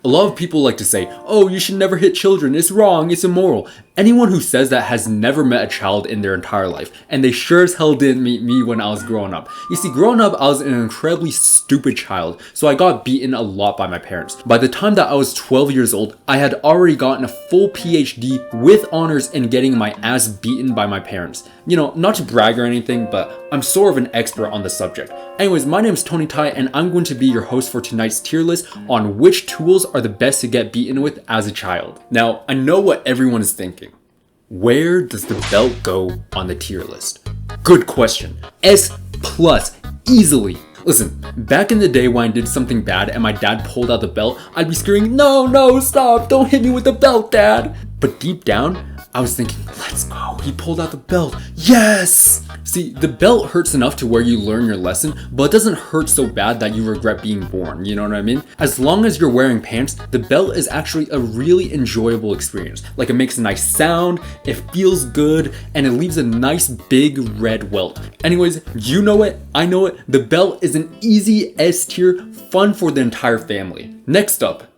A lot of people like to say, oh, you should never hit children, it's wrong, it's immoral. Anyone who says that has never met a child in their entire life, and they sure as hell didn't meet me when I was growing up. You see, growing up, I was an incredibly stupid child, so I got beaten a lot by my parents. By the time that I was 12 years old, I had already gotten a full PhD with honors in getting my ass beaten by my parents. You know, not to brag or anything, but I'm sort of an expert on the subject. Anyways, my name is Tony Tai, and I'm going to be your host for tonight's tier list on which tools are the best to get beaten with as a child. Now, I know what everyone is thinking. Where does the belt go on the tier list? Good question. S+, easily. Listen, back in the day when I did something bad and my dad pulled out the belt, I'd be screaming, no, stop, don't hit me with the belt, Dad. But deep down, I was thinking, let's go, he pulled out the belt, yes! See, the belt hurts enough to where you learn your lesson, but it doesn't hurt so bad that you regret being born, you know what I mean? As long as you're wearing pants, the belt is actually a really enjoyable experience. Like, it makes a nice sound, it feels good, and it leaves a nice big red welt. Anyways, you know it, I know it, the belt is an easy S tier, fun for the entire family. Next up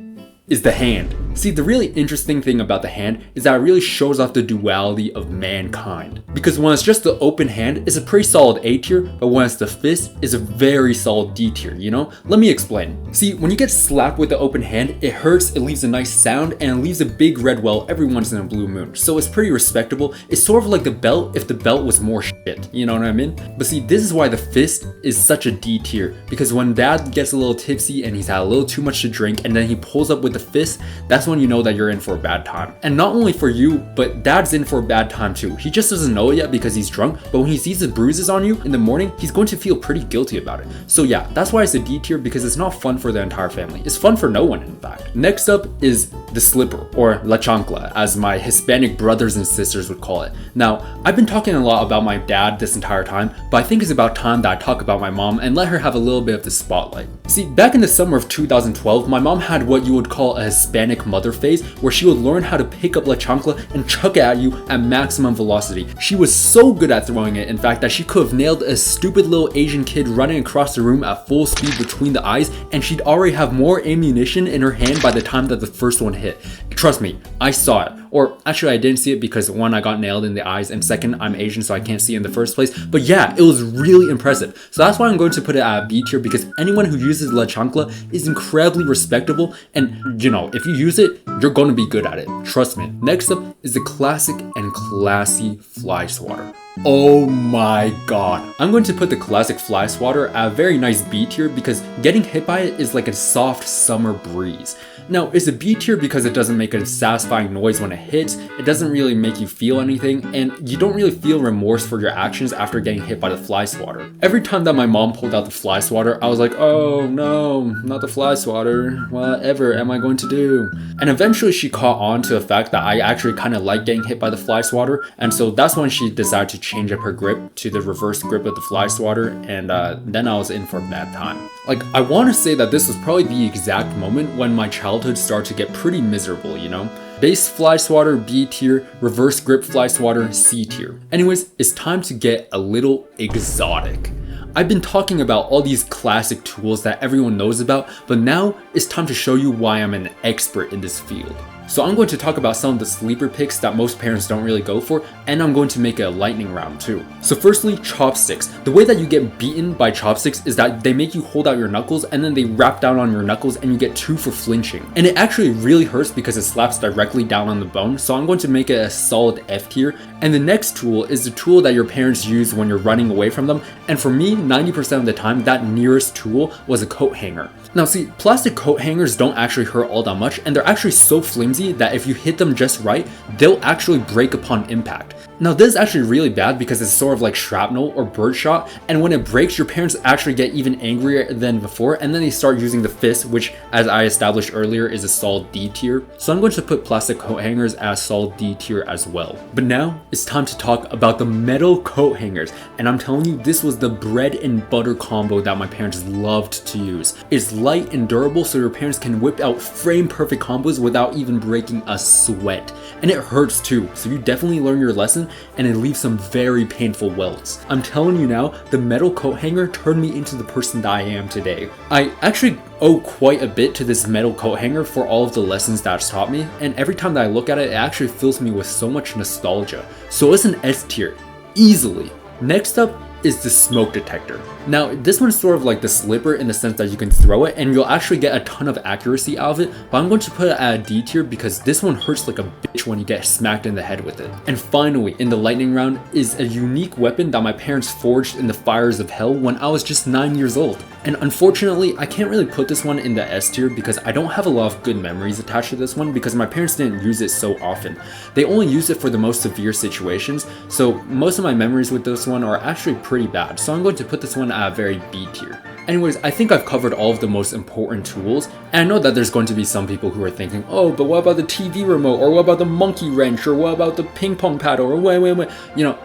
is the hand. See, the really interesting thing about the hand is that it really shows off the duality of mankind. Because when it's just the open hand, it's a pretty solid A tier, but when it's the fist, it's a very solid D tier, you know? Let me explain. See, when you get slapped with the open hand, it hurts, it leaves a nice sound, and it leaves a big red well every once in a blue moon. So it's pretty respectable. It's sort of like the belt if the belt was more shit, you know what I mean? But see, this is why the fist is such a D tier. Because when dad gets a little tipsy and he's had a little too much to drink, and then he pulls up with the fist, that's when you know that you're in for a bad time. And not only for you, but dad's in for a bad time too. He just doesn't know it yet because he's drunk, but when he sees the bruises on you in the morning, he's going to feel pretty guilty about it. So yeah, that's why it's a D tier, because it's not fun for the entire family. It's fun for no one, in fact. Next up is the slipper, or la chancla, as my Hispanic brothers and sisters would call it. Now, I've been talking a lot about my dad this entire time, but I think it's about time that I talk about my mom and let her have a little bit of the spotlight. See, back in the summer of 2012, my mom had what you would call a Hispanic mother phase, where she would learn how to pick up la chancla and chuck it at you at maximum velocity. She was so good at throwing it, in fact, that she could have nailed a stupid little Asian kid running across the room at full speed between the eyes, and she'd already have more ammunition in her hand by the time that the first one hit. Trust me, I saw it. Or actually, I didn't see it because one, I got nailed in the eyes, and second, I'm Asian, so I can't see it in the first place. But yeah, it was really impressive. So that's why I'm going to put it at a B tier, because anyone who uses la chancla is incredibly respectable, and you know, if you use it, you're going to be good at it. Trust me. Next up is the classic and classy fly swatter. Oh my god. I'm going to put the classic fly swatter at a very nice B tier, because getting hit by it is like a soft summer breeze. Now, it's a B tier because it doesn't make a satisfying noise when it hits, it doesn't really make you feel anything, and you don't really feel remorse for your actions after getting hit by the fly swatter. Every time that my mom pulled out the fly swatter, I was like, oh no, not the fly swatter, whatever am I going to do? And eventually she caught on to the fact that I actually kind of like getting hit by the fly swatter, and so that's when she decided to change up her grip to the reverse grip of the fly swatter, and then I was in for a bad time. Like, I want to say that this was probably the exact moment when my childhood started to get pretty miserable, you know? Base fly swatter B tier, reverse grip fly swatter C tier. Anyways, it's time to get a little exotic. I've been talking about all these classic tools that everyone knows about, but now it's time to show you why I'm an expert in this field. So I'm going to talk about some of the sleeper picks that most parents don't really go for, and I'm going to make a lightning round too. So firstly, chopsticks. The way that you get beaten by chopsticks is that they make you hold out your knuckles and then they wrap down on your knuckles and you get 2 for flinching. And it actually really hurts because it slaps directly down on the bone, so I'm going to make it a solid F tier. And the next tool is the tool that your parents use when you're running away from them, and for me, 90% of the time, that nearest tool was a coat hanger. Now see, plastic coat hangers don't actually hurt all that much, and they're actually so flimsy that if you hit them just right, they'll actually break upon impact. Now this is actually really bad because it's sort of like shrapnel or birdshot, and when it breaks, your parents actually get even angrier than before, and then they start using the fist, which, as I established earlier, is a solid D tier. So I'm going to put plastic coat hangers as solid D tier as well. But now it's time to talk about the metal coat hangers, and I'm telling you, this was the bread and butter combo that my parents loved to use. It's light and durable so your parents can whip out frame perfect combos without even breaking a sweat. And it hurts too, so you definitely learn your lesson and it leaves some very painful welts. I'm telling you now, the metal coat hanger turned me into the person that I am today. I actually owe quite a bit to this metal coat hanger for all of the lessons that it's taught me, and every time that I look at it, it actually fills me with so much nostalgia. So it's an S tier, easily. Next up is the smoke detector. Now, this one's sort of like the slipper in the sense that you can throw it and you'll actually get a ton of accuracy out of it, but I'm going to put it at a D tier because this one hurts like a bitch when you get smacked in the head with it. And finally, in the lightning round is a unique weapon that my parents forged in the fires of hell when I was just 9 years old. And unfortunately, I can't really put this one in the S tier because I don't have a lot of good memories attached to this one because my parents didn't use it so often. They only use it for the most severe situations, so most of my memories with this one are actually pretty bad. So I'm going to put this one at a very B tier. Anyways, I think I've covered all of the most important tools, and I know that there's going to be some people who are thinking, oh, but what about the TV remote, or what about the monkey wrench, or what about the ping pong paddle, or wait. You know,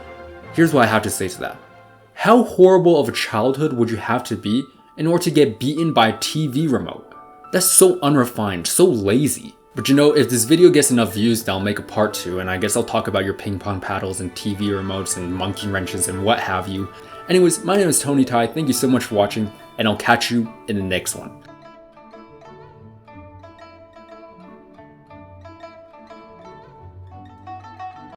here's what I have to say to that. How horrible of a childhood would you have to be in order to get beaten by a TV remote? That's so unrefined, so lazy. But you know, if this video gets enough views, then I'll make a part 2, and I guess I'll talk about your ping pong paddles and TV remotes and monkey wrenches and what have you. Anyways, my name is Tony Tai, thank you so much for watching, and I'll catch you in the next one.